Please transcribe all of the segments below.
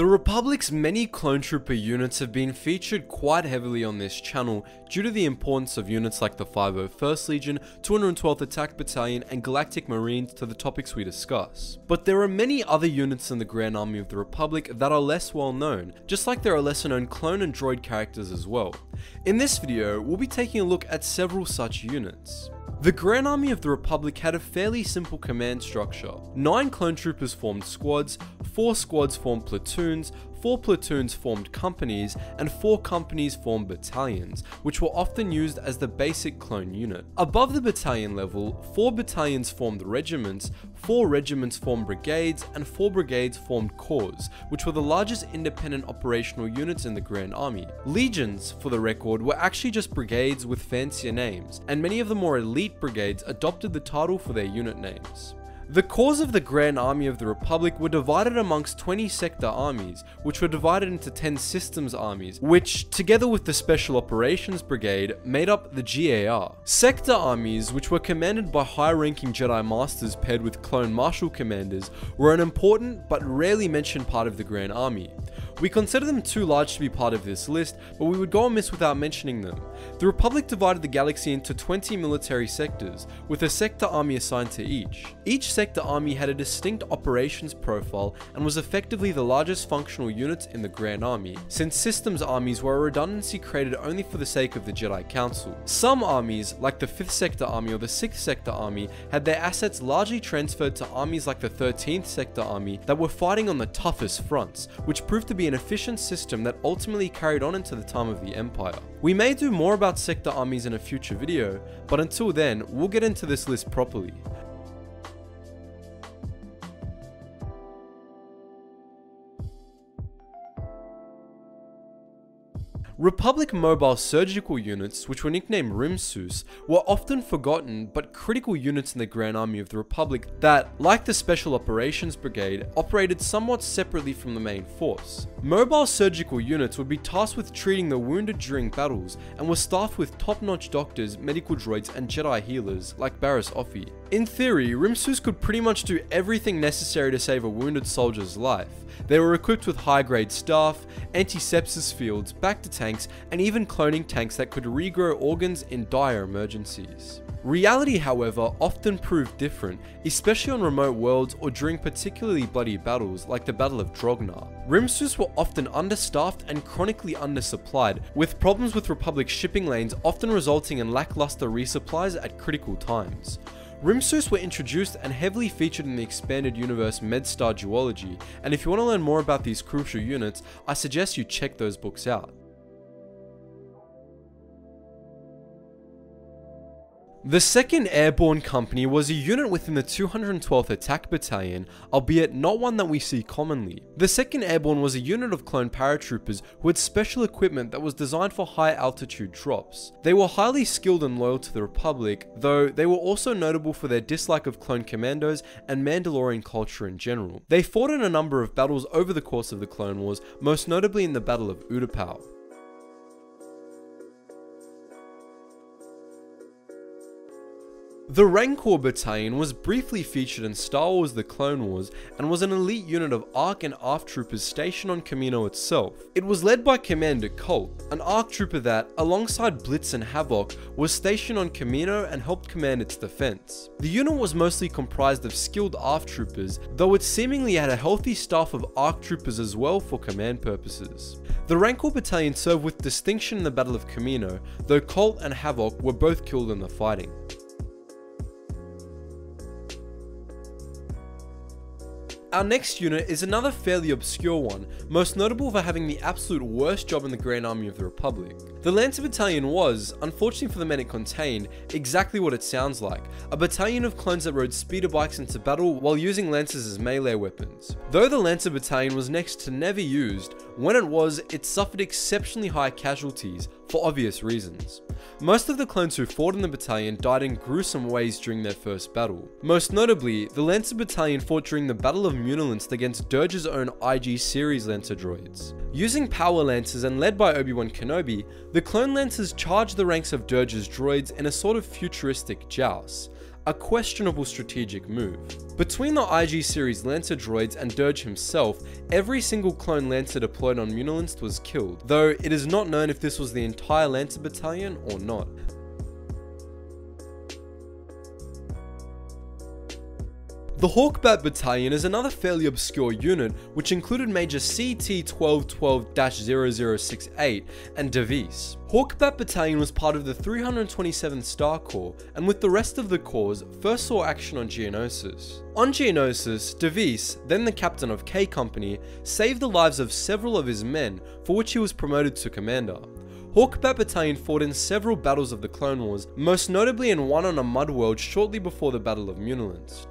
The Republic's many clone trooper units have been featured quite heavily on this channel due to the importance of units like the 501st Legion, 212th Attack Battalion, and Galactic Marines to the topics we discuss. But there are many other units in the Grand Army of the Republic that are less well known, just like there are lesser known clone and droid characters as well. In this video, we'll be taking a look at several such units. The Grand Army of the Republic had a fairly simple command structure. 9 clone troopers formed squads, 4 squads formed platoons, 4 platoons formed companies, and 4 companies formed battalions, which were often used as the basic clone unit. Above the battalion level, 4 battalions formed regiments, 4 regiments formed brigades, and 4 brigades formed corps, which were the largest independent operational units in the Grand Army. Legions, for the record, were actually just brigades with fancier names, and many of the more elite brigades adopted the title for their unit names. The corps of the Grand Army of the Republic were divided amongst 20 sector armies, which were divided into 10 systems armies, which, together with the Special Operations Brigade, made up the GAR. Sector armies, which were commanded by high-ranking Jedi Masters paired with clone Marshal Commanders, were an important but rarely mentioned part of the Grand Army. We consider them too large to be part of this list, but we would go amiss without mentioning them. The Republic divided the galaxy into 20 military sectors, with a sector army assigned to each. Each sector army had a distinct operations profile and was effectively the largest functional unit in the Grand Army, since systems armies were a redundancy created only for the sake of the Jedi Council. Some armies, like the 5th Sector Army or the 6th Sector Army, had their assets largely transferred to armies like the 13th Sector Army that were fighting on the toughest fronts, which proved to be an efficient system that ultimately carried on into the time of the Empire. We may do more about sector armies in a future video, but until then, we'll get into this list properly. Republic mobile surgical units, which were nicknamed Rimsous, were often forgotten but critical units in the Grand Army of the Republic that, like the Special Operations Brigade, operated somewhat separately from the main force. Mobile surgical units would be tasked with treating the wounded during battles and were staffed with top-notch doctors, medical droids, and Jedi healers like Barriss Offee. In theory, Rimsous could pretty much do everything necessary to save a wounded soldier's life. They were equipped with high-grade staff, anti-sepsis fields, back-to-tanks, and even cloning tanks that could regrow organs in dire emergencies. Reality, however, often proved different, especially on remote worlds or during particularly bloody battles like the Battle of Drognar. Rimsous were often understaffed and chronically undersupplied, with problems with Republic shipping lanes often resulting in lackluster resupplies at critical times. Rimsous were introduced and heavily featured in the expanded universe MedStar duology, and if you want to learn more about these crucial units, I suggest you check those books out. The 2nd Airborne Company was a unit within the 212th Attack Battalion, albeit not one that we see commonly. The 2nd Airborne was a unit of clone paratroopers who had special equipment that was designed for high altitude drops. They were highly skilled and loyal to the Republic, though they were also notable for their dislike of clone commandos and Mandalorian culture in general. They fought in a number of battles over the course of the Clone Wars, most notably in the Battle of Utapau. The Rancor Betaine was briefly featured in Star Wars The Clone Wars and was an elite unit of ARC and ARF troopers stationed on Kamino itself. It was led by Commander Colt, an ARC trooper that, alongside Blitz and Havoc, was stationed on Kamino and helped command its defense. The unit was mostly comprised of skilled ARF troopers, though it seemingly had a healthy staff of ARC troopers as well for command purposes. The Rancor Battalion served with distinction in the Battle of Kamino, though Colt and Havoc were both killed in the fighting. Our next unit is another fairly obscure one, most notable for having the absolute worst job in the Grand Army of the Republic. The Lancer Battalion was, unfortunately for the men it contained, exactly what it sounds like, a battalion of clones that rode speeder bikes into battle while using lancers as melee weapons. Though the Lancer Battalion was next to never used, when it was, it suffered exceptionally high casualties, for obvious reasons. Most of the clones who fought in the battalion died in gruesome ways during their first battle. Most notably, the Lancer Battalion fought during the Battle of Munilinst against Dirge's own IG series Lancer droids. Using power lancers and led by Obi-Wan Kenobi, the clone lancers charged the ranks of Dirge's droids in a sort of futuristic joust. a questionable strategic move. Between the IG series Lancer droids and Dirge himself, every single clone Lancer deployed on Munilinst was killed, though it is not known if this was the entire Lancer battalion or not. The Hawkbat Battalion is another fairly obscure unit, which included Major CT-1212-0068 and Devis. Hawkbat Battalion was part of the 327th Star Corps, and with the rest of the corps, first saw action on Geonosis. On Geonosis, Devis, then the captain of K Company, saved the lives of several of his men, for which he was promoted to commander. Hawkbat Battalion fought in several battles of the Clone Wars, most notably in one on a mud world shortly before the Battle of Munilinst.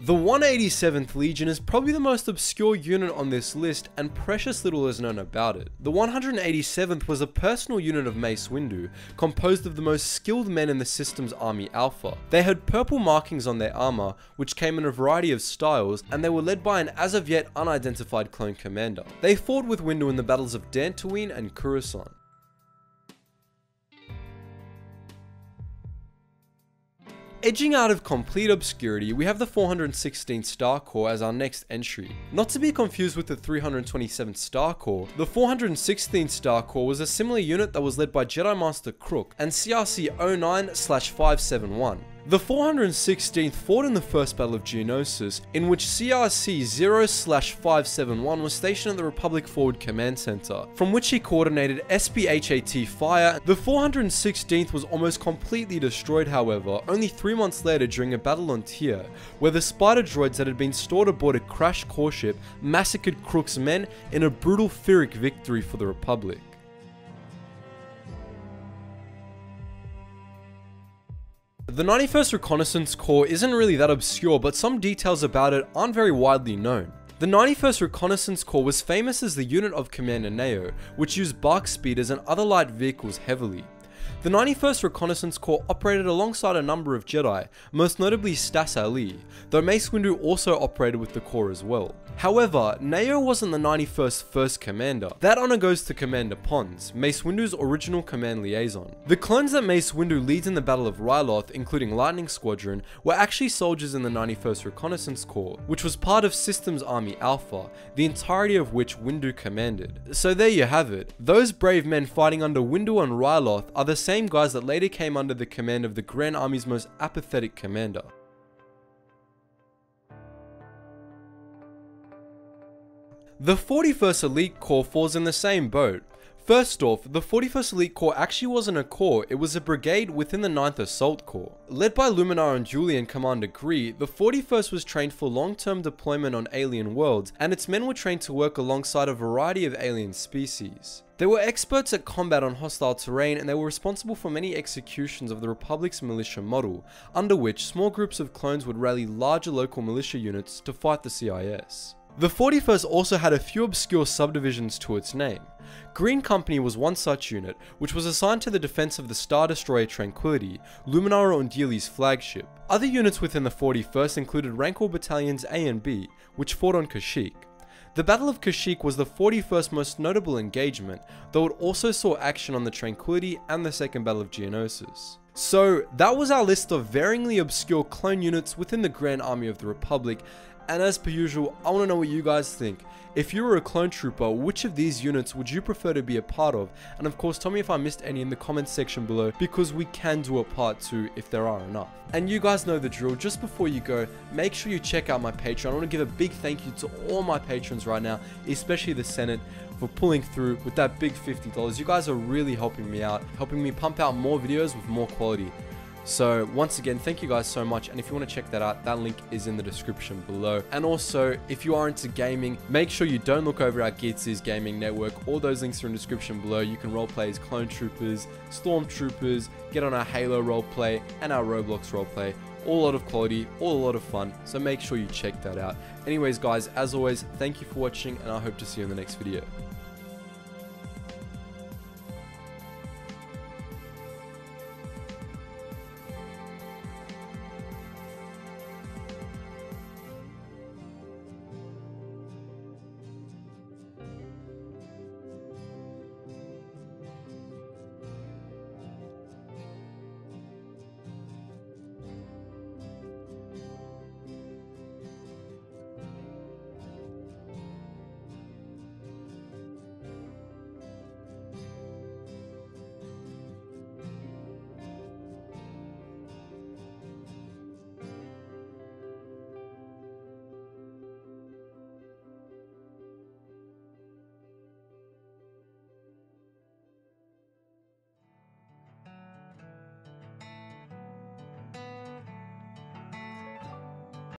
The 187th Legion is probably the most obscure unit on this list, and precious little is known about it. The 187th was a personal unit of Mace Windu, composed of the most skilled men in the system's Army Alpha. They had purple markings on their armor, which came in a variety of styles, and they were led by an as of yet unidentified clone commander. They fought with Windu in the battles of Dantooine and Coruscant. Edging out of complete obscurity, we have the 416th Star Corps as our next entry. Not to be confused with the 327th Star Corps, the 416th Star Corps was a similar unit that was led by Jedi Master Crook and CRC 09/571. The 416th fought in the first Battle of Geonosis, in which CRC 0/571 was stationed at the Republic Forward Command Center, from which he coordinated SPHAT fire. The 416th was almost completely destroyed, however, only 3 months later during a battle on Tyr, where the spider droids that had been stored aboard a crashed core ship massacred Crook's men in a brutal Pyrrhic victory for the Republic. The 91st Reconnaissance Corps isn't really that obscure, but some details about it aren't very widely known. The 91st Reconnaissance Corps was famous as the unit of Commander Neo, which used bark speeders and other light vehicles heavily. The 91st Reconnaissance Corps operated alongside a number of Jedi, most notably Stas Ali, though Mace Windu also operated with the Corps as well. However, Neo wasn't the 91st first commander. That honor goes to Commander Pons, Mace Windu's original command liaison. The clones that Mace Windu leads in the Battle of Ryloth, including Lightning Squadron, were actually soldiers in the 91st Reconnaissance Corps, which was part of Systems Army Alpha, the entirety of which Windu commanded. So there you have it. Those brave men fighting under Windu on Ryloth are the same guys that later came under the command of the Grand Army's most apathetic commander. The 41st Elite Corps falls in the same boat. First off, the 41st Elite Corps actually wasn't a corps, it was a brigade within the 9th Assault Corps. Led by Luminar and Julian Commander Gree, the 41st was trained for long-term deployment on alien worlds, and its men were trained to work alongside a variety of alien species. They were experts at combat on hostile terrain, and they were responsible for many executions of the Republic's militia model, under which small groups of clones would rally larger local militia units to fight the CIS. The 41st also had a few obscure subdivisions to its name. Green Company was one such unit, which was assigned to the defense of the Star Destroyer Tranquility, Luminara Undili's flagship. Other units within the 41st included Rancor Battalions A and B, which fought on Kashyyyk. The Battle of Kashyyyk was the 41st most notable engagement, though it also saw action on the Tranquility and the Second Battle of Geonosis. So that was our list of varyingly obscure clone units within the Grand Army of the Republic, and as per usual, I want to know what you guys think. If you were a clone trooper, which of these units would you prefer to be a part of? And of course, tell me if I missed any in the comments section below, because we can do a part 2 if there are enough. And you guys know the drill. Just before you go, make sure you check out my Patreon. I want to give a big thank you to all my patrons right now, especially the Senate, for pulling through with that big $50. You guys are really helping me out, helping me pump out more videos with more quality. So once again, thank you guys so much, and if you want to check that out, that link is in the description below. And also, if you are into gaming, make sure you don't look over at Geetsly's gaming network. All those links are in the description below. You can roleplay as clone troopers, stormtroopers, get on our Halo roleplay and our Roblox roleplay. All a lot of quality, all a lot of fun, so make sure you check that out. Anyways guys, as always, thank you for watching, and I hope to see you in the next video.